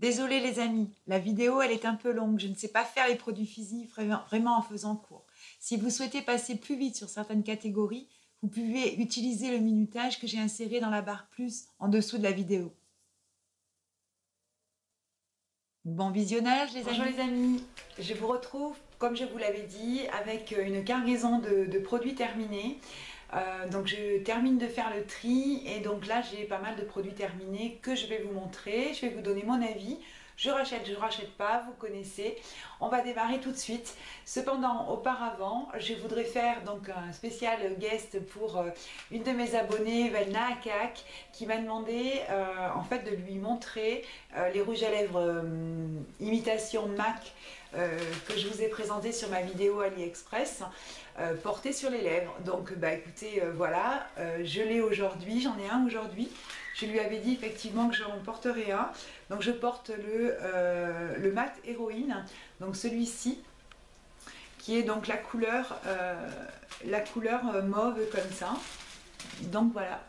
Désolée les amis, la vidéo elle est un peu longue, je ne sais pas faire les produits physiques vraiment en faisant court. Si vous souhaitez passer plus vite sur certaines catégories, vous pouvez utiliser le minutage que j'ai inséré dans la barre plus en dessous de la vidéo. Bon visionnage les amis. Bonjour les amis, je vous retrouve comme je vous l'avais dit avec une cargaison de produits terminés. Donc je termine de faire le tri et donc là j'ai pas mal de produits terminés que je vais vous montrer, je vais vous donner mon avis. Je rachète pas, vous connaissez. On va démarrer tout de suite. Cependant, auparavant, je voudrais faire donc un spécial guest pour une de mes abonnées, Velna Akak, qui m'a demandé en fait de lui montrer les rouges à lèvres imitation MAC que je vous ai présenté sur ma vidéo AliExpress. Porté sur les lèvres. Donc bah écoutez, voilà, je l'ai aujourd'hui, j'en ai un aujourd'hui. Je lui avais dit effectivement que j'en porterai un. Donc je porte le mat héroïne, donc celui-ci, qui est donc la couleur mauve comme ça. Donc voilà.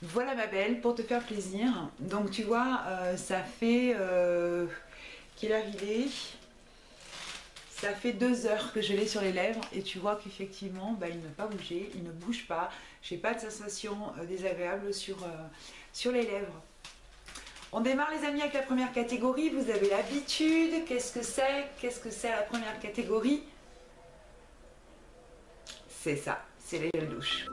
Voilà ma belle, pour te faire plaisir. Donc tu vois, ça fait qu'il est arrivé. Ça fait 2 heures que je l'ai sur les lèvres et tu vois qu'effectivement bah, il n'a pas bougé, il ne bouge pas. J'ai pas de sensation désagréable sur les lèvres. On démarre les amis avec la première catégorie, vous avez l'habitude. Qu'est-ce que c'est la première catégorie? C'est ça, c'est les gels douche.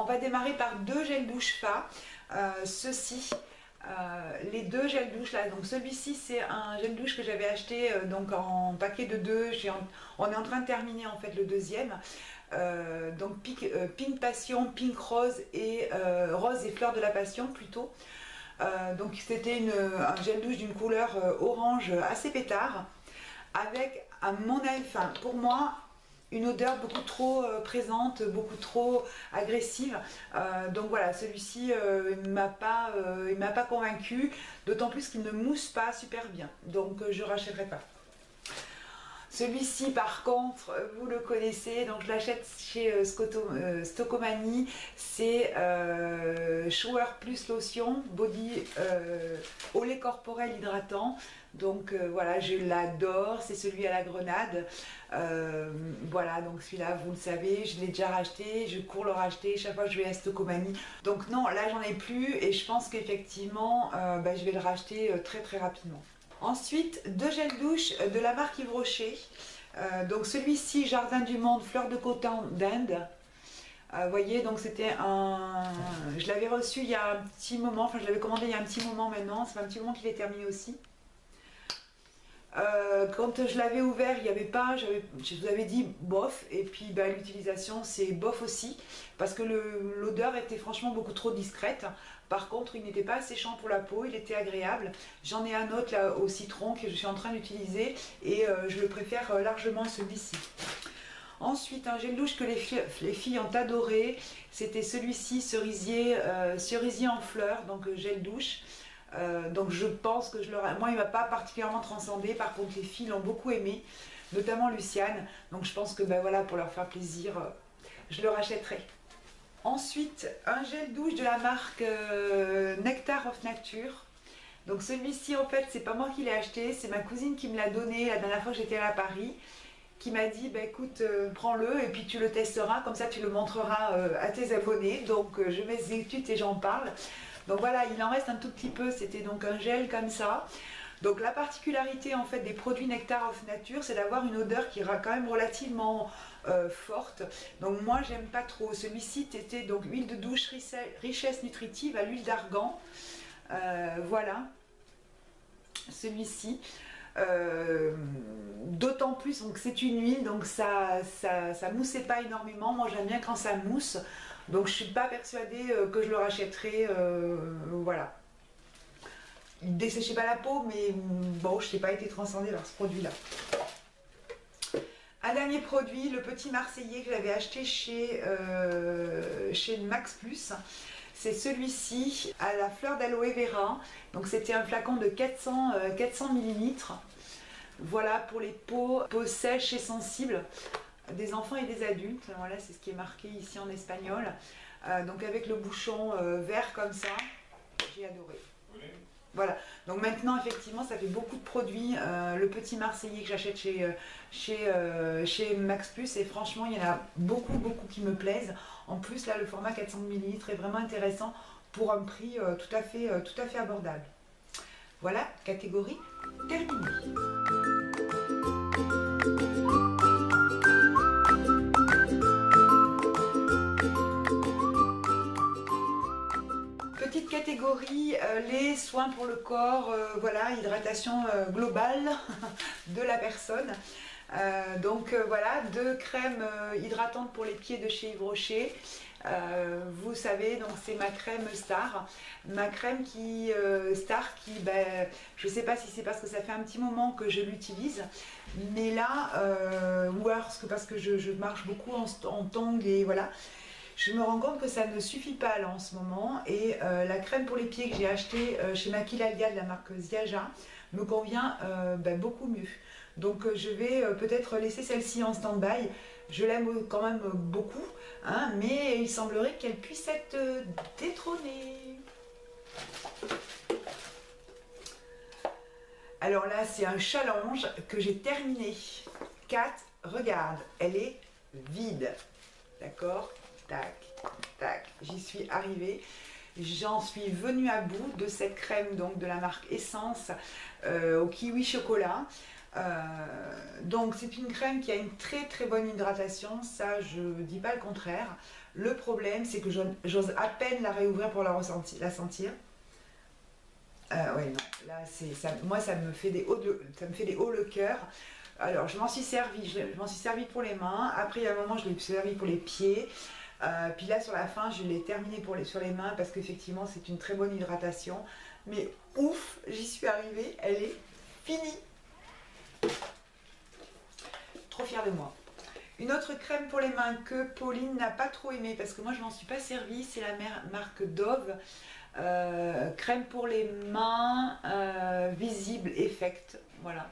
On va démarrer par 2 gels douche Fa. Ceux-ci, les 2 gels douche là, donc celui-ci c'est un gel douche que j'avais acheté donc en paquet de 2. On est en train de terminer en fait le deuxième. Donc Pink Passion, Pink Rose et Rose et Fleur de la Passion plutôt. Donc c'était un gel douche d'une couleur orange assez pétard, avec à mon avis, enfin pour moi, une odeur beaucoup trop présente, beaucoup trop agressive. Donc voilà, celui-ci il m'a pas convaincu, d'autant plus qu'il ne mousse pas super bien. Donc je rachèterai pas. Celui-ci par contre, vous le connaissez, donc je l'achète chez Stocomanie, c'est Shower Plus Lotion Body au lait corporel hydratant. Donc voilà, je l'adore, c'est celui à la grenade. Voilà, donc celui-là, vous le savez, je l'ai déjà racheté, je cours le racheter chaque fois que je vais à Stocomanie. Donc non, là j'en ai plus et je pense qu'effectivement, bah, je vais le racheter très très rapidement. Ensuite, 2 gels douche de la marque Yves Rocher. Donc celui-ci, Jardin du Monde, Fleur de coton d'Inde. Vous voyez, donc c'était un... Je l'avais reçu il y a un petit moment, enfin je l'avais commandé il y a un petit moment maintenant, c'est un petit moment qu'il est terminé aussi. Quand je l'avais ouvert, il n'y avait pas, je vous avais dit bof, et puis bah, l'utilisation c'est bof aussi, parce que l'odeur était franchement beaucoup trop discrète. Par contre, il n'était pas asséchant pour la peau, il était agréable. J'en ai un autre là au citron que je suis en train d'utiliser et je le préfère largement celui-ci. Ensuite, un gel douche que les filles ont adoré, c'était celui-ci, cerisier en fleurs, donc gel douche. Donc je pense que je l'aurai. Moi, il ne m'a pas particulièrement transcendé. Par contre, les filles l'ont beaucoup aimé, notamment Luciane. Donc je pense que ben voilà, pour leur faire plaisir, je le rachèterai. Ensuite, un gel douche de la marque Nectar of Nature. Donc celui-ci, en fait, c'est pas moi qui l'ai acheté, c'est ma cousine qui me l'a donné la dernière fois que j'étais à Paris, qui m'a dit bah, écoute, prends-le et puis tu le testeras, comme ça tu le montreras à tes abonnés. Donc je m'exécute et j'en parle. Donc voilà, il en reste un tout petit peu, c'était donc un gel comme ça. Donc la particularité en fait des produits Nectar of Nature, c'est d'avoir une odeur qui est quand même relativement forte. Donc moi j'aime pas trop. Celui-ci c'était donc huile de douche richesse nutritive à l'huile d'argan. Voilà, celui-ci. D'autant plus donc c'est une huile, donc ça moussait pas énormément. Moi j'aime bien quand ça mousse. Donc je suis pas persuadée que je le rachèterai, voilà. Il ne desséchait pas la peau, mais bon, je n'ai pas été transcendée par ce produit-là. Un dernier produit, le petit Marseillais que j'avais acheté chez Max Plus. c'est celui-ci à la fleur d'aloe vera. Donc c'était un flacon de 400 millilitres. Voilà pour les peaux sèches et sensibles des enfants et des adultes. Voilà, c'est ce qui est marqué ici en espagnol. Donc avec le bouchon vert comme ça, j'ai adoré. Voilà, donc maintenant effectivement ça fait beaucoup de produits. Le petit Marseillais que j'achète chez Max Plus, et franchement il y en a beaucoup qui me plaisent. En plus là le format 400 millilitres est vraiment intéressant pour un prix tout à fait abordable. Voilà, catégorie terminée. Petite catégorie, les soins pour le corps, voilà, hydratation globale de la personne. Voilà, 2 crèmes hydratantes pour les pieds de chez Yves Rocher. Vous savez, donc c'est ma crème Star. Ma crème Star qui, je ne sais pas si c'est parce que ça fait un petit moment que je l'utilise, mais là, ou alors parce que je marche beaucoup en tongs et voilà. Je me rends compte que ça ne suffit pas là en ce moment, et la crème pour les pieds que j'ai achetée chez Maquilalia de la marque Ziaja me convient beaucoup mieux. Donc je vais peut-être laisser celle-ci en stand-by. Je l'aime quand même beaucoup, hein, mais il semblerait qu'elle puisse être détrônée. Alors là, c'est un challenge que j'ai terminé. Kat, regarde, elle est vide. D'accord ? Tac, tac, j'y suis arrivée. J'en suis venue à bout de cette crème donc de la marque Essence au kiwi chocolat. Donc c'est une crème qui a une très bonne hydratation, ça je dis pas le contraire. Le problème c'est que j'ose à peine la réouvrir pour la sentir. Ouais non, là c'est ça, moi ça me fait des hauts le cœur. Alors je m'en suis servi pour les mains, après il y a un moment je l'ai servi pour les pieds. Puis là sur la fin je l'ai terminé sur les mains parce qu'effectivement c'est une très bonne hydratation, mais ouf, j'y suis arrivée, elle est finie. Trop fière de moi. Une autre crème pour les mains que Pauline n'a pas trop aimée parce que moi je m'en suis pas servie, c'est la marque Dove, crème pour les mains Visible Effect, voilà.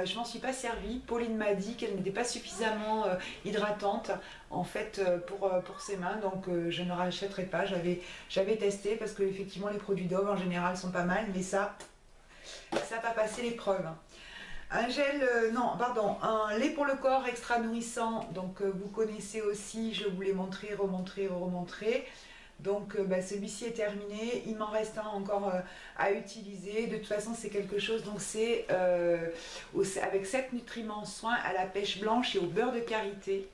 Je m'en suis pas servie. Pauline m'a dit qu'elle n'était pas suffisamment hydratante en fait pour ses mains, donc je ne rachèterai pas. J'avais testé parce que effectivement les produits Dove en général sont pas mal, mais ça n'a pas passé l'épreuve. Un gel, un lait pour le corps extra nourrissant, donc vous connaissez aussi, je vous l'ai montré, remontré. Donc celui-ci est terminé, il m'en reste un encore à utiliser. De toute façon c'est quelque chose, donc c'est avec 7 nutriments soins à la pêche blanche et au beurre de karité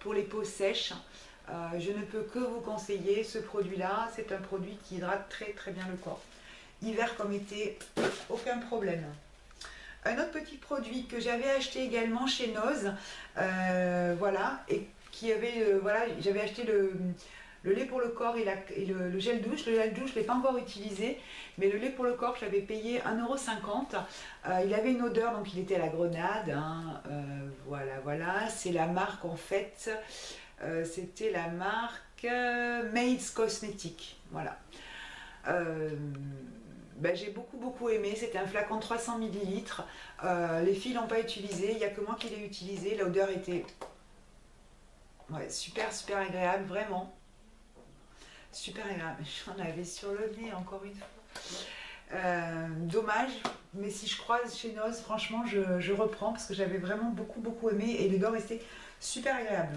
pour les peaux sèches. Je ne peux que vous conseiller ce produit là, c'est un produit qui hydrate très bien le corps. Hiver comme été, aucun problème. Un autre petit produit que j'avais acheté également chez Noz, voilà, et qui avait, voilà, j'avais acheté le lait pour le corps et le gel douche. Le gel douche, je ne l'ai pas encore utilisé, mais le lait pour le corps, je l'avais payé 1,50 €. Il avait une odeur, donc il était à la grenade. Hein, voilà. C'est la marque, en fait, c'était la marque Maids Cosmetics. Voilà. J'ai beaucoup aimé. C'était un flacon de 300 millilitres. Les filles l'ont pas utilisé, il n'y a que moi qui l'ai utilisé. L'odeur était super agréable, vraiment. Super agréable. J'en avais sur le nez encore une fois. Dommage, mais si je croise chez Noz, franchement je reprends parce que j'avais vraiment beaucoup aimé et l'odeur restait super agréable.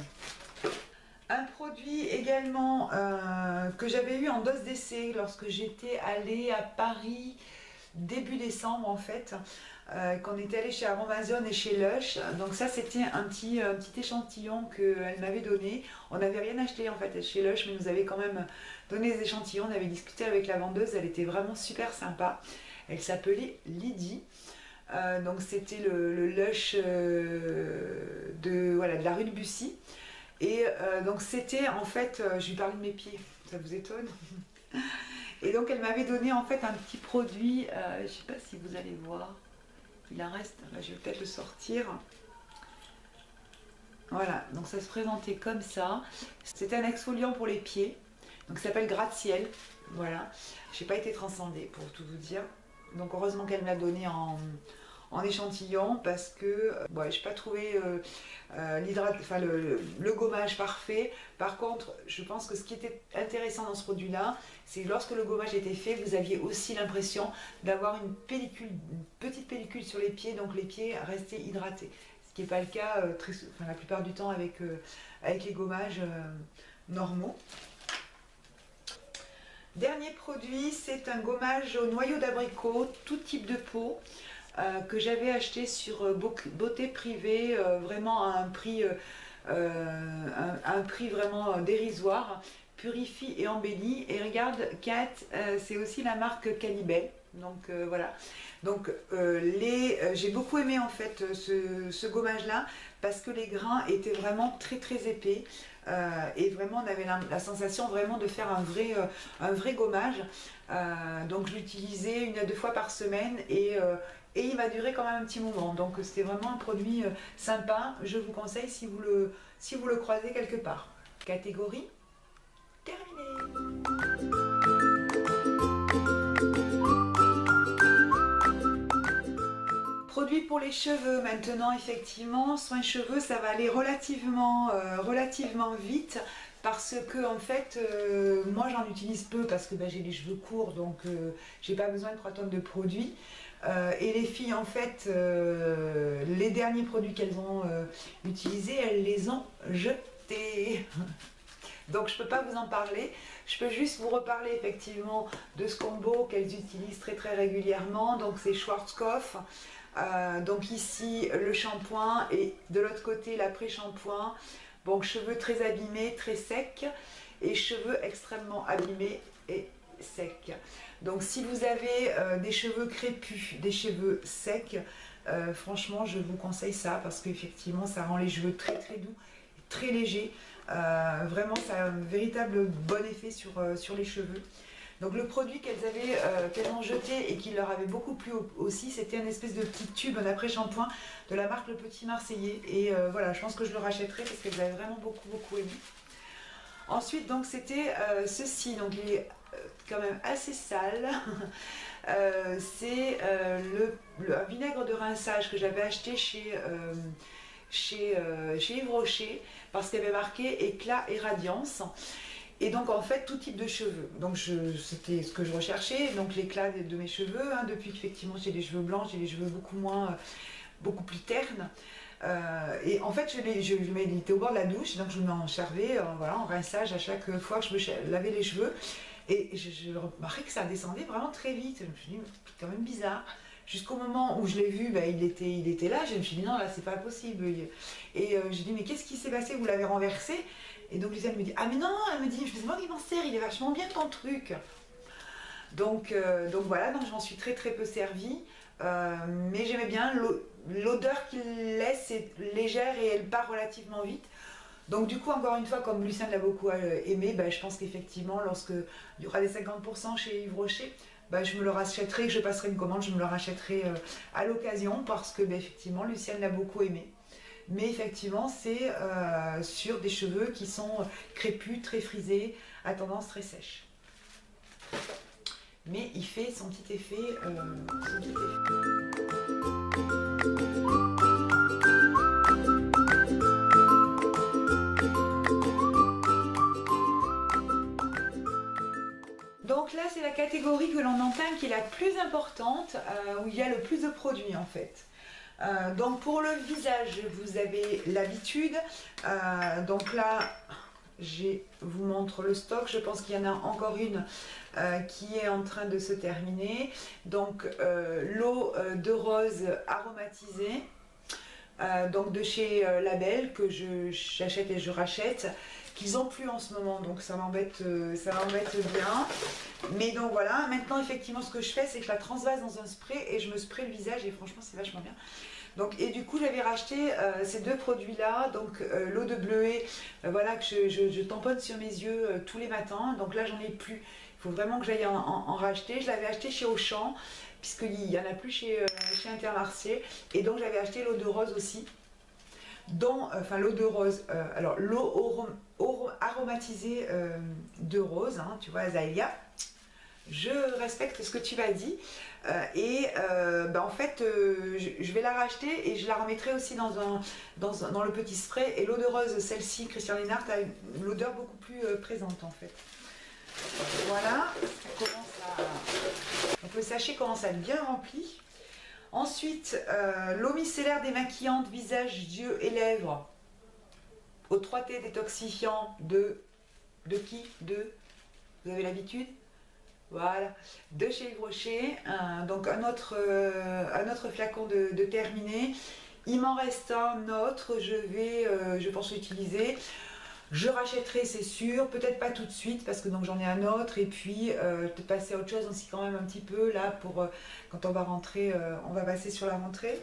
Un produit également que j'avais eu en dose d'essai lorsque j'étais allée à Paris début décembre en fait, qu'on était allé chez Aromazone et chez Lush. Donc ça c'était un petit échantillon qu'elle m'avait donné. On n'avait rien acheté en fait chez Lush, mais nous avait quand même donné des échantillons. On avait discuté avec la vendeuse, elle était vraiment super sympa. Elle s'appelait Lydie. Donc c'était le Lush de la rue de Bussy. Et donc c'était en fait, je lui parlais de mes pieds, ça vous étonne? Et donc elle m'avait donné en fait un petit produit, je ne sais pas si vous allez voir, il en reste, là, je vais peut-être le sortir. Voilà, donc ça se présentait comme ça. C'était un exfoliant pour les pieds. Donc ça s'appelle Gratte-Ciel, voilà. J'ai pas été transcendée pour tout vous dire. Donc heureusement qu'elle me l'a donné en échantillon parce que ouais, je n'ai pas trouvé le gommage parfait. Par contre, je pense que ce qui était intéressant dans ce produit-là, c'est que lorsque le gommage était fait, vous aviez aussi l'impression d'avoir une petite pellicule sur les pieds, donc les pieds restaient hydratés. Ce qui n'est pas le cas la plupart du temps avec les gommages normaux. Dernier produit, c'est un gommage au noyau d'abricot, tout type de peau, que j'avais acheté sur Beauté Privée, vraiment à un prix vraiment dérisoire. Purifie et embellit. Et regarde, Kat, c'est aussi la marque Calibel. Donc voilà. Donc j'ai beaucoup aimé en fait ce gommage là parce que les grains étaient vraiment très épais. Et vraiment on avait la sensation vraiment de faire un vrai gommage. Donc je l'utilisais 1 à 2 fois par semaine et il m'a duré quand même un petit moment. Donc c'était vraiment un produit sympa. Je vous conseille si vous le croisez quelque part. Catégorie terminée. Produit pour les cheveux maintenant, effectivement, soin cheveux, ça va aller relativement vite parce que en fait, moi j'en utilise peu parce que j'ai les cheveux courts, donc j'ai pas besoin de 3 tonnes de produits. Et les filles, en fait, les derniers produits qu'elles ont utilisés, elles les ont jetés. Donc je peux pas vous en parler, je peux juste vous reparler effectivement de ce combo qu'elles utilisent très régulièrement. Donc c'est Schwarzkopf. Donc ici le shampoing et de l'autre côté l'après-shampoing. Donc cheveux très abîmés, très secs et cheveux extrêmement abîmés et secs. Donc si vous avez des cheveux crépus, des cheveux secs, franchement je vous conseille ça parce qu'effectivement ça rend les cheveux très doux, très légers. Vraiment ça a un véritable bon effet sur les cheveux. Donc le produit qu'elles ont jeté et qui leur avait beaucoup plu aussi, c'était un espèce de petit tube, un après-shampoing de la marque Le Petit Marseillais. Et voilà, je pense que je le rachèterai parce qu'elles avaient vraiment beaucoup aimé. Ensuite, donc c'était ceci, donc il est quand même assez sale. C'est un vinaigre de rinçage que j'avais acheté chez Yves Rocher parce qu'il avait marqué éclat et radiance. Et donc en fait tout type de cheveux, donc c'était ce que je recherchais, donc l'éclat de mes cheveux, hein, depuis qu'effectivement j'ai des cheveux blancs, j'ai les cheveux beaucoup plus ternes. Et en fait il était au bord de la douche, donc je me en servais voilà, en rinçage à chaque fois que je me lavais les cheveux. Et je remarquais que ça descendait vraiment très vite, je me suis dit c'est quand même bizarre. Jusqu'au moment où je l'ai vu, il était là, je me suis dit non là c'est pas possible. Et j'ai dit mais qu'est-ce qui s'est passé, vous l'avez renversé? Et donc Luciane me dit ah mais non, elle me dit je sais pas qu'il m'en sert, il est vachement bien ton truc. Donc voilà, donc j'en suis très peu servie. Mais j'aimais bien l'odeur qu'il laisse, c'est légère et elle part relativement vite. Donc du coup encore une fois comme Luciane l'a beaucoup aimé, je pense qu'effectivement lorsque il y aura des 50% chez Yves Rocher, je me le rachèterai, je passerai une commande, je me le rachèterai à l'occasion parce que effectivement Luciane l'a beaucoup aimé. Mais effectivement c'est sur des cheveux qui sont crépus, très frisés, à tendance très sèche. Mais il fait son petit effet. Donc là c'est la catégorie que l'on entend qui est la plus importante, où il y a le plus de produits en fait. Donc pour le visage vous avez l'habitude, donc là je vous montre le stock, je pense qu'il y en a encore une qui est en train de se terminer. Donc l'eau de rose aromatisée, donc de chez Label, que j'achète et je rachète, qu'ils ont plus en ce moment, donc ça m'embête bien. Mais donc voilà, maintenant effectivement ce que je fais c'est que je la transvase dans un spray et je me spray le visage et franchement c'est vachement bien. Donc, et du coup j'avais racheté ces deux produits là, donc l'eau de bleuet, voilà, que je tamponne sur mes yeux tous les matins. Donc là j'en ai plus, il faut vraiment que j'aille en racheter. Je l'avais acheté chez Auchan puisqu'il n'y en a plus chez Intermarché, et donc j'avais acheté l'eau de rose aussi, dont, enfin l'eau de rose, alors l'eau aromatisé de rose, hein, tu vois, Azalea. Je respecte ce que tu m'as dit en fait je vais la racheter et je la remettrai aussi dans le petit spray, et l'odoreuse, celle-ci Christian Lennart, a une odeur beaucoup plus présente en fait. Voilà, donc le sachet commence à être bien rempli. Ensuite, l'eau micellaire démaquillante visage, yeux et lèvres au 3T détoxifiant de qui? Vous avez l'habitude? Voilà, de chez Yves Rocher, donc un autre flacon de terminé. Il m'en reste un autre, je pense l'utiliser. Je rachèterai, c'est sûr, peut-être pas tout de suite parce que donc j'en ai un autre, et puis peut-être passer à autre chose aussi quand même un petit peu là pour quand on va rentrer, on va passer sur la rentrée.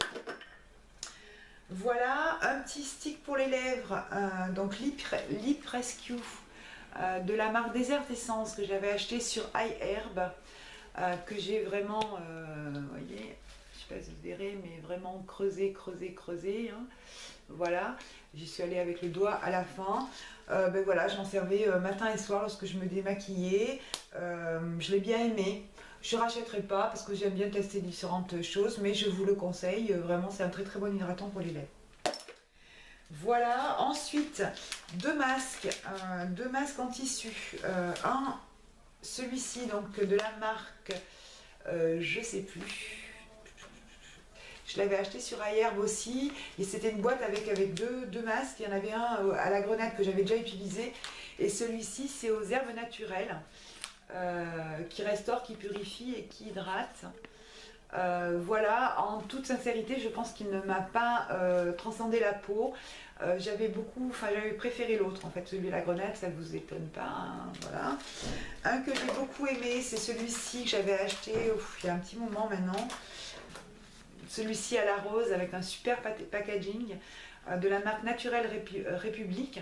Voilà, un petit stick pour les lèvres, donc Lip Rescue. De la marque Desert Essence que j'avais acheté sur iHerb, que j'ai vraiment, vous voyez, je sais pas si vous verrez, mais vraiment creusé, hein. Voilà, j'y suis allée avec le doigt à la fin. Voilà, j'en servais matin et soir lorsque je me démaquillais. Je l'ai bien aimé. Je ne rachèterai pas parce que j'aime bien tester différentes choses, mais je vous le conseille, vraiment c'est un très très bon hydratant pour les lèvres. Voilà, ensuite deux masques en tissu, celui-ci donc de la marque, je sais plus, je l'avais acheté sur iHerb aussi, et c'était une boîte avec deux masques. Il y en avait un à la grenade que j'avais déjà utilisé, et celui-ci c'est aux herbes naturelles, qui restaure, qui purifie et qui hydrate. Voilà, en toute sincérité, je pense qu'il ne m'a pas transcendé la peau. J'avais préféré l'autre en fait, celui de la grenade, ça ne vous étonne pas, hein, voilà. Un que j'ai beaucoup aimé, c'est celui-ci que j'avais acheté il y a un petit moment maintenant. Celui-ci à la rose avec un super packaging de la marque Naturelle République.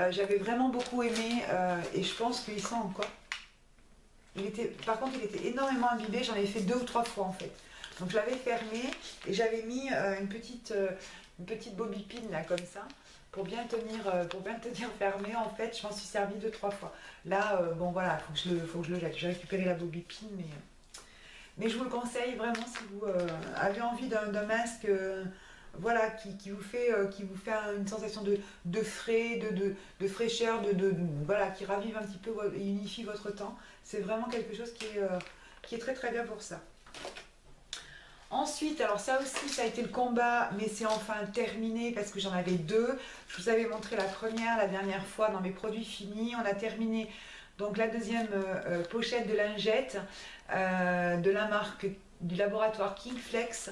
J'avais vraiment beaucoup aimé et je pense qu'il sent encore. Par contre, il était énormément imbibé, j'en avais fait 2 ou 3 fois en fait. Donc je l'avais fermé et j'avais mis une petite bobipine là comme ça pour bien tenir fermé. En fait, je m'en suis servi 2-3 fois. Là, bon voilà, faut que je le jette. J'ai récupéré la bobipine, mais je vous le conseille vraiment si vous avez envie d'un masque. Voilà, qui vous fait une sensation de frais, de fraîcheur, voilà, qui ravive un petit peu et unifie votre temps. C'est vraiment quelque chose qui est très très bien pour ça. Ensuite, alors ça aussi, ça a été le combat, mais c'est enfin terminé parce que j'en avais 2. Je vous avais montré la première la dernière fois dans mes produits finis. On a terminé donc la deuxième pochette de lingettes de la marque du laboratoire Kingflex.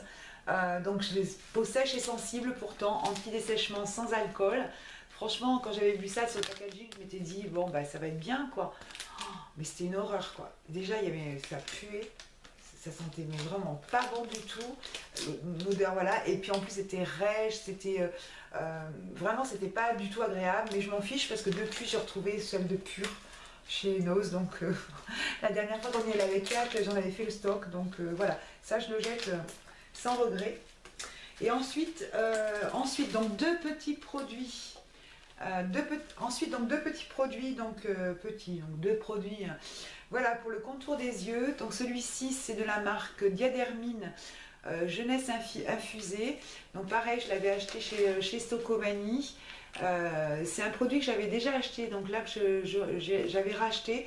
Donc peau sèche et sensible, pourtant anti-dessèchement sans alcool. Franchement, quand j'avais vu ça sur le packaging, je m'étais dit bon bah ça va être bien quoi. Oh, mais c'était une horreur quoi. Déjà ça puait, ça sentait mais vraiment pas bon du tout. L'odeur voilà, et puis en plus c'était rêche, c'était vraiment c'était pas du tout agréable. Mais je m'en fiche parce que depuis j'ai retrouvé celle de Pure chez Nose, donc la dernière fois qu'on y allait avec elle, j'en avais fait le stock, donc voilà, ça je le jette sans regret. Et ensuite donc deux petits produits, voilà, pour le contour des yeux. Donc celui-ci c'est de la marque Diadermine Jeunesse Infusée. Donc pareil, je l'avais acheté chez Stocomanie. C'est un produit que j'avais déjà acheté, donc là que j'avais racheté.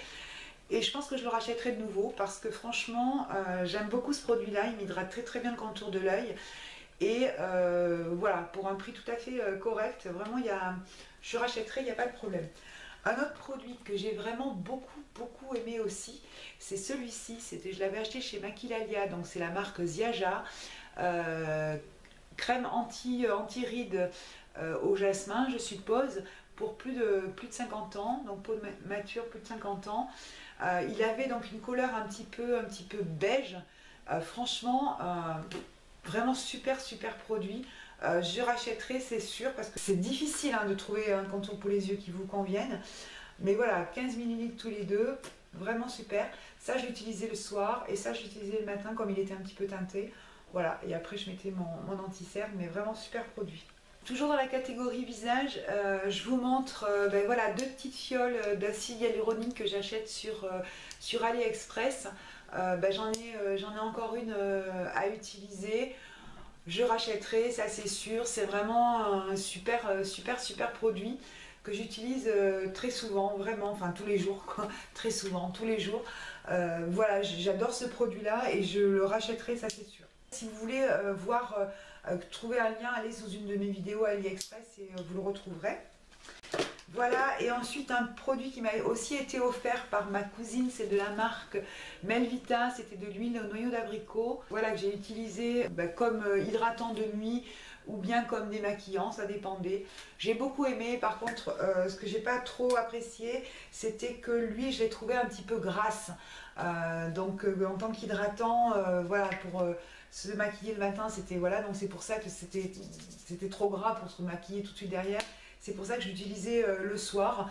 Et je pense que je le rachèterai de nouveau parce que franchement, j'aime beaucoup ce produit-là. Il m'hydrate très très bien le contour de l'œil. Et voilà, pour un prix tout à fait correct, vraiment, je rachèterai, il n'y a pas de problème. Un autre produit que j'ai vraiment beaucoup aimé aussi, c'est celui-ci. Je l'avais acheté chez Maquilalia, donc c'est la marque Ziaja. Crème anti-rides au jasmin, je suppose, pour plus de 50 ans, donc peau mature, plus de 50 ans. Il avait donc une couleur un petit peu beige. Franchement, vraiment super produit. Je rachèterai, c'est sûr, parce que c'est difficile hein, de trouver un contour pour les yeux qui vous convienne. Mais voilà, 15 ml tous les deux, vraiment super. Ça, je l'utilisais le soir et ça, je l'utilisais le matin comme il était un petit peu teinté. Voilà, et après, je mettais mon anti-cerne, mais vraiment super produit. Toujours dans la catégorie visage, je vous montre ben voilà, 2 petites fioles d'acide hyaluronique que j'achète sur AliExpress. Ben j'en ai encore une à utiliser. Je rachèterai, ça c'est sûr. C'est vraiment un super produit que j'utilise très souvent, vraiment, enfin tous les jours, quoi. Très souvent, tous les jours. Voilà, j'adore ce produit-là et je le rachèterai, ça c'est sûr. Si vous voulez trouver un lien, allez sous une de mes vidéos AliExpress et vous le retrouverez. Voilà, et ensuite un produit qui m'a aussi été offert par ma cousine, c'est de la marque Melvita, c'était de l'huile au noyau d'abricot. Voilà, que j'ai utilisé comme hydratant de nuit ou bien comme démaquillant, ça dépendait. J'ai beaucoup aimé, par contre, ce que j'ai pas trop apprécié, c'était que l'huile, je l'ai trouvée un petit peu grasse. En tant qu'hydratant, voilà, pour se maquiller le matin, c'était voilà, donc c'est pour ça que c'était trop gras pour se maquiller tout de suite derrière. C'est pour ça que j'utilisais le soir,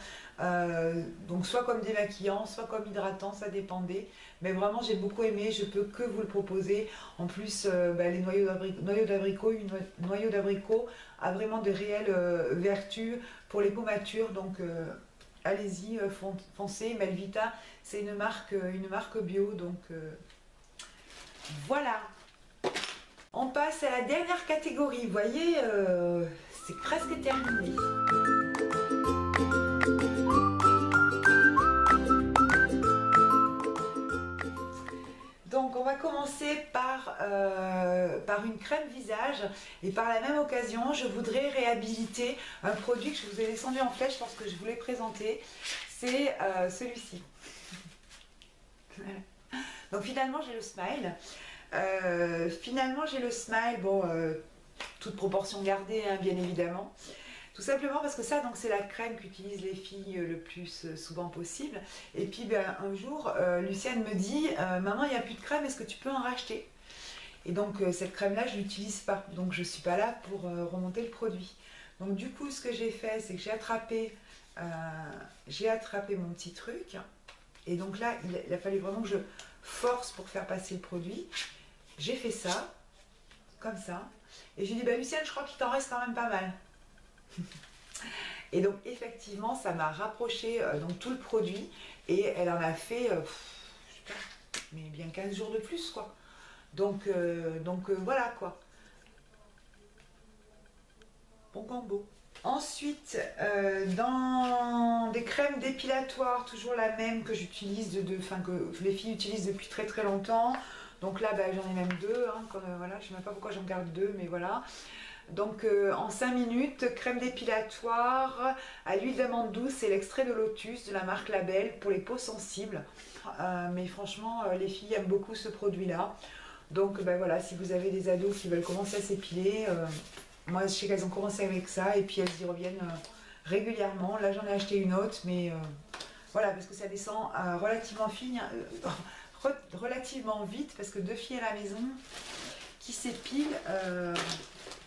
donc soit comme démaquillant, soit comme hydratant, ça dépendait. Mais vraiment j'ai beaucoup aimé, je peux que vous le proposer. En plus les noyaux d'abricot a vraiment de réelles vertus pour les peaux matures, donc allez-y, foncez. Melvita c'est une marque bio, donc voilà. On passe à la dernière catégorie, vous voyez, c'est presque terminé. Donc on va commencer par une crème visage et par la même occasion je voudrais réhabiliter un produit que je vous ai descendu en flèche lorsque je vous l'ai présenté, c'est celui-ci. Donc finalement j'ai le smile. Bon, toute proportion gardée, hein, bien évidemment. Tout simplement parce que ça, donc c'est la crème qu'utilisent les filles le plus souvent possible. Et puis un jour, Lucienne me dit maman, il n'y a plus de crème, est-ce que tu peux en racheter? Et donc cette crème-là, je l'utilise pas. Donc je suis pas là pour remonter le produit. Donc du coup, ce que j'ai fait, c'est que j'ai attrapé mon petit truc. Et donc là, il a fallu vraiment que je force pour faire passer le produit. J'ai fait ça, comme ça, et j'ai dit Lucienne, je crois qu'il t'en reste quand même pas mal. Et donc effectivement ça m'a rapproché donc tout le produit et elle en a fait je sais pas, mais bien 15 jours de plus quoi. Donc voilà quoi. Bon combo. Ensuite, dans des crèmes dépilatoires, toujours la même que j'utilise, que les filles utilisent depuis très très longtemps. Donc là, j'en ai même 2. Hein, voilà, je ne sais même pas pourquoi j'en garde 2, mais voilà. Donc en 5 minutes, crème dépilatoire à l'huile d'amande douce et l'extrait de lotus de la marque Label pour les peaux sensibles. Mais franchement, les filles aiment beaucoup ce produit-là. Donc voilà, si vous avez des ados qui veulent commencer à s'épiler, moi je sais qu'elles ont commencé avec ça et puis elles y reviennent régulièrement. Là j'en ai acheté une autre, mais voilà, parce que ça descend relativement vite, parce que 2 filles à la maison qui s'épilent,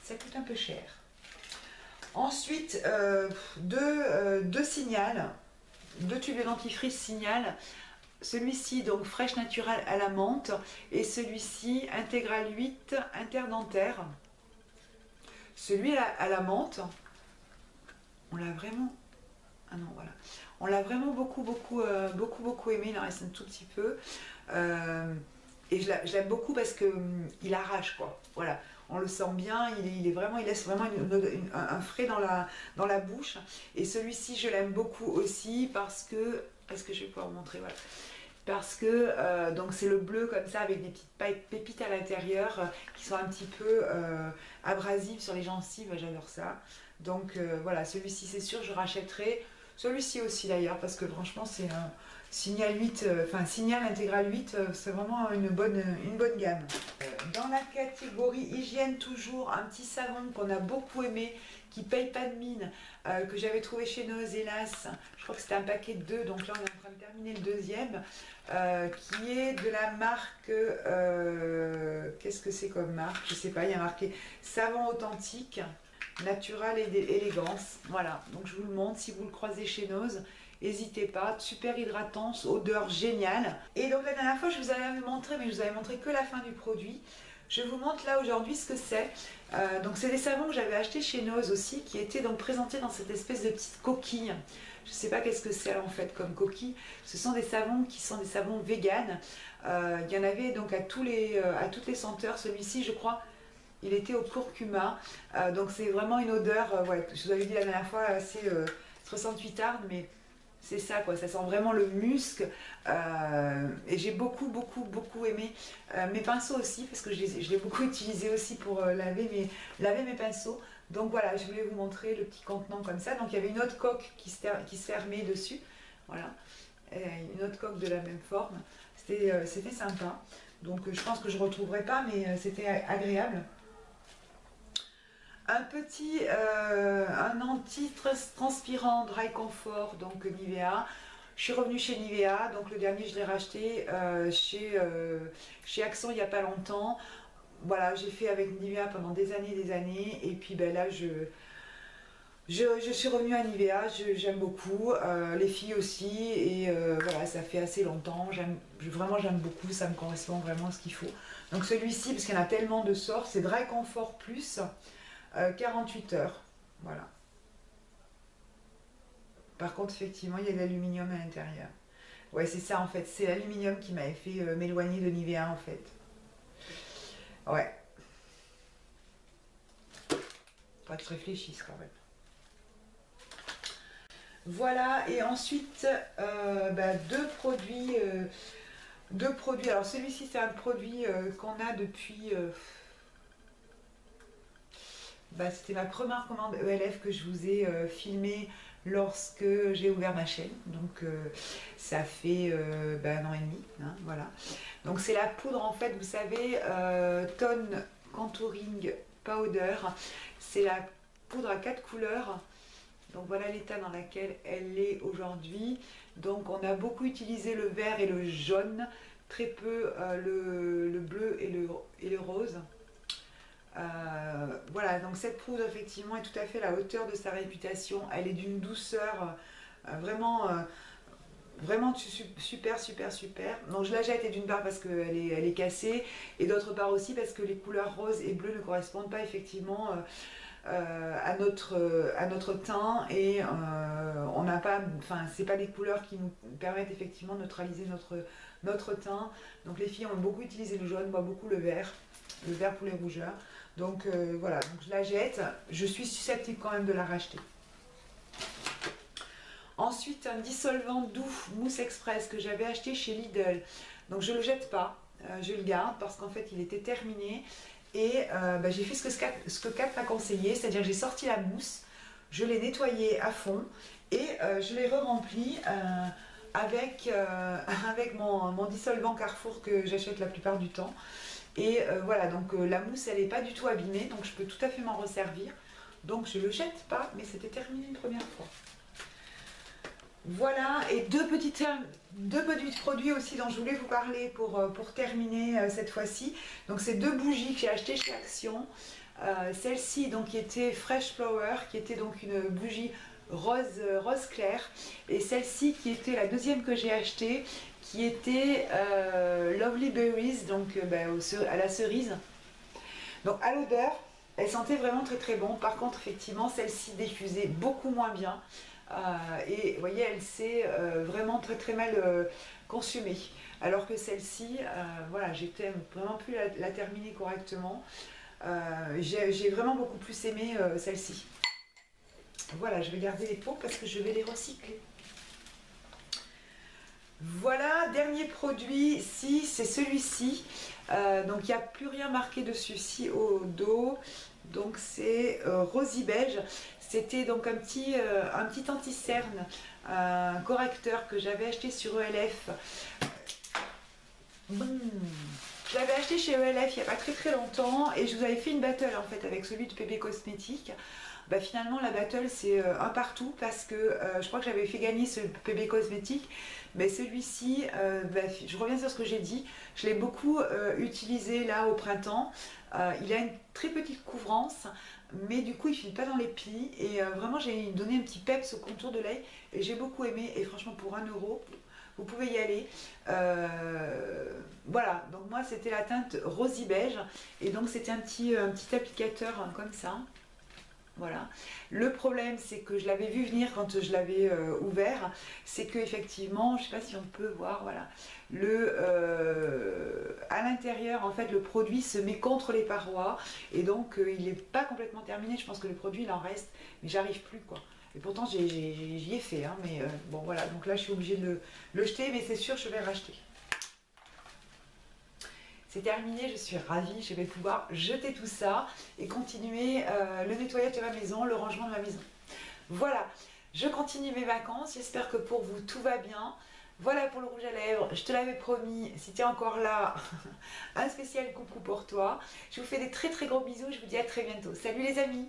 ça coûte un peu cher. Ensuite, 2 Signal, 2 tubes de dentifrice Signal. Celui-ci donc fraîche naturelle à la menthe et celui-ci intégral 8 interdentaire. Celui à la menthe, on l'a vraiment, ah non voilà, on l'a vraiment beaucoup aimé. Il en reste un tout petit peu et je l'aime beaucoup parce que il arrache quoi. Voilà, on le sent bien, il laisse vraiment un frais dans la bouche. Et celui-ci je l'aime beaucoup aussi parce que, est-ce que je vais pouvoir vous montrer, voilà, parce que donc c'est le bleu comme ça avec des petites pépites à l'intérieur qui sont un petit peu abrasives sur les gencives, j'adore ça. Donc voilà, celui-ci c'est sûr je rachèterai, celui-ci aussi d'ailleurs, parce que franchement c'est un Signal 8, Signal intégral 8, c'est vraiment une bonne gamme. Dans la catégorie hygiène toujours, un petit savon qu'on a beaucoup aimé, qui paye pas de mine, que j'avais trouvé chez Nozelas, je crois que c'était un paquet de 2, donc là on est en train de terminer le deuxième, qui est de la marque, qu'est-ce que c'est comme marque, je sais pas, il y a marqué savon authentique, naturel et élégance, voilà, donc je vous le montre, si vous le croisez chez Noz, n'hésitez pas, super hydratance, odeur géniale. Et donc la dernière fois je vous avais montré, mais je vous avais montré que la fin du produit, Je vous montre là aujourd'hui ce que c'est. Donc c'est des savons que j'avais achetés chez Nose aussi, qui étaient donc présentés dans cette espèce de petite coquille. Je ne sais pas qu'est-ce que c'est en fait comme coquille. Ce sont des savons qui sont des savons véganes. Il y en avait donc à toutes les senteurs. Celui-ci, je crois, il était au curcuma. Donc c'est vraiment une odeur, ouais, je vous avais dit la dernière fois, assez 68 ardes, mais c'est ça quoi, ça sent vraiment le musc. Et j'ai beaucoup aimé mes pinceaux aussi, parce que je l'ai beaucoup utilisé aussi pour laver mes pinceaux. Donc voilà, je voulais vous montrer le petit contenant comme ça. Donc il y avait une autre coque qui se fermait dessus, voilà, et une autre coque de la même forme. C'était sympa. Donc je pense que je ne retrouverai pas, mais c'était agréable. Un anti-transpirant Dry Comfort, donc Nivea. Je suis revenue chez Nivea, donc le dernier je l'ai racheté chez Accent il n'y a pas longtemps. Voilà, j'ai fait avec Nivea pendant des années, et puis ben là je suis revenue à Nivea, j'aime beaucoup, les filles aussi, et voilà, ça fait assez longtemps, vraiment j'aime beaucoup, ça me correspond vraiment à ce qu'il faut. Donc celui-ci, parce qu'il y en a tellement de sorts, c'est Dry Comfort Plus. 48 heures, voilà. Par contre, effectivement, il y a de l'aluminium à l'intérieur. Ouais, c'est ça en fait, c'est l'aluminium qui m'avait fait m'éloigner de Nivea en fait. Ouais. Faudrait que je réfléchisse quand même. Voilà, et ensuite, bah, deux produits. Alors celui-ci, c'est un produit qu'on a depuis... bah, c'était ma première commande ELF que je vous ai filmé lorsque j'ai ouvert ma chaîne. Donc ça fait bah, 1 an et demi, hein, voilà. Donc c'est la poudre en fait, vous savez, Tone Contouring Powder. C'est la poudre à 4 couleurs. Donc voilà l'état dans lequel elle est aujourd'hui. Donc on a beaucoup utilisé le vert et le jaune, très peu le bleu et le rose. Voilà, donc cette poudre effectivement est tout à fait à la hauteur de sa réputation. Elle est d'une douceur vraiment super. Donc je la jette, et d'une part parce qu'elle est cassée, et d'autre part aussi parce que les couleurs rose et bleu ne correspondent pas effectivement à notre teint, et on n'a pas, enfin c'est pas des couleurs qui nous permettent effectivement de neutraliser notre teint. Donc les filles ont beaucoup utilisé le jaune, moi beaucoup le vert pour les rougeurs. Donc voilà, donc je la jette. Je suis susceptible quand même de la racheter. Ensuite, un dissolvant doux mousse express que j'avais acheté chez Lidl. Donc je ne le jette pas, je le garde parce qu'en fait il était terminé. Et bah, j'ai fait ce que Kat m'a conseillé, c'est-à-dire j'ai sorti la mousse, je l'ai nettoyée à fond, et je l'ai re-remplie avec mon dissolvant Carrefour que j'achète la plupart du temps. Et voilà, donc la mousse elle n'est pas du tout abîmée, donc je peux tout à fait m'en resservir. Donc je ne le jette pas, mais c'était terminé une première fois. Voilà, et deux petits produits aussi dont je voulais vous parler pour terminer cette fois-ci. Donc c'est deux bougies que j'ai achetées chez Action. Celle-ci donc qui était Fresh Flower, qui était donc une bougie rose clair, et celle-ci qui était la deuxième que j'ai achetée, qui était Lovely Berries, donc à la cerise. Donc à l'odeur, elle sentait vraiment très bon. Par contre, effectivement, celle-ci diffusait beaucoup moins bien. Et vous voyez, elle s'est vraiment très mal consumée. Alors que celle-ci, voilà, j'ai vraiment pu la terminer correctement. J'ai vraiment beaucoup plus aimé celle-ci. Voilà, je vais garder les pots parce que je vais les recycler. Voilà, dernier produit, si c'est celui-ci. Donc il n'y a plus rien marqué dessus, si au dos. Donc c'est rosy beige. C'était donc un petit anti-cerne, un correcteur que j'avais acheté sur ELF. Je l'avais acheté chez ELF il n'y a pas très longtemps, et je vous avais fait une battle en fait avec celui de PB Cosmétiques. Bah, finalement la battle c'est un partout, parce que je crois que j'avais fait gagner ce PB Cosmétiques, mais celui-ci, bah, je reviens sur ce que j'ai dit, je l'ai beaucoup utilisé là au printemps. Il a une très petite couvrance, mais du coup il ne file pas dans les plis, et vraiment j'ai donné un petit peps au contour de l'œil, et j'ai beaucoup aimé. Et franchement pour 1 euro, vous pouvez y aller. Voilà, donc moi c'était la teinte rosy beige et donc c'était un petit applicateur comme ça. Voilà. Le problème, c'est que je l'avais vu venir quand je l'avais ouvert, c'est que effectivement, je ne sais pas si on peut voir, voilà, à l'intérieur, en fait, le produit se met contre les parois et donc il n'est pas complètement terminé. Je pense que le produit, il en reste, mais j'arrive plus quoi. Et pourtant, j'y ai fait, hein, mais bon voilà. Donc là, je suis obligée de le jeter, mais c'est sûr, je vais racheter. C'est terminé, je suis ravie, je vais pouvoir jeter tout ça et continuer le nettoyage de ma maison, le rangement de ma maison. Voilà, je continue mes vacances, j'espère que pour vous tout va bien. Voilà pour le rouge à lèvres, je te l'avais promis, si tu es encore là, un spécial coucou pour toi. Je vous fais des très très gros bisous, je vous dis à très bientôt. Salut les amis!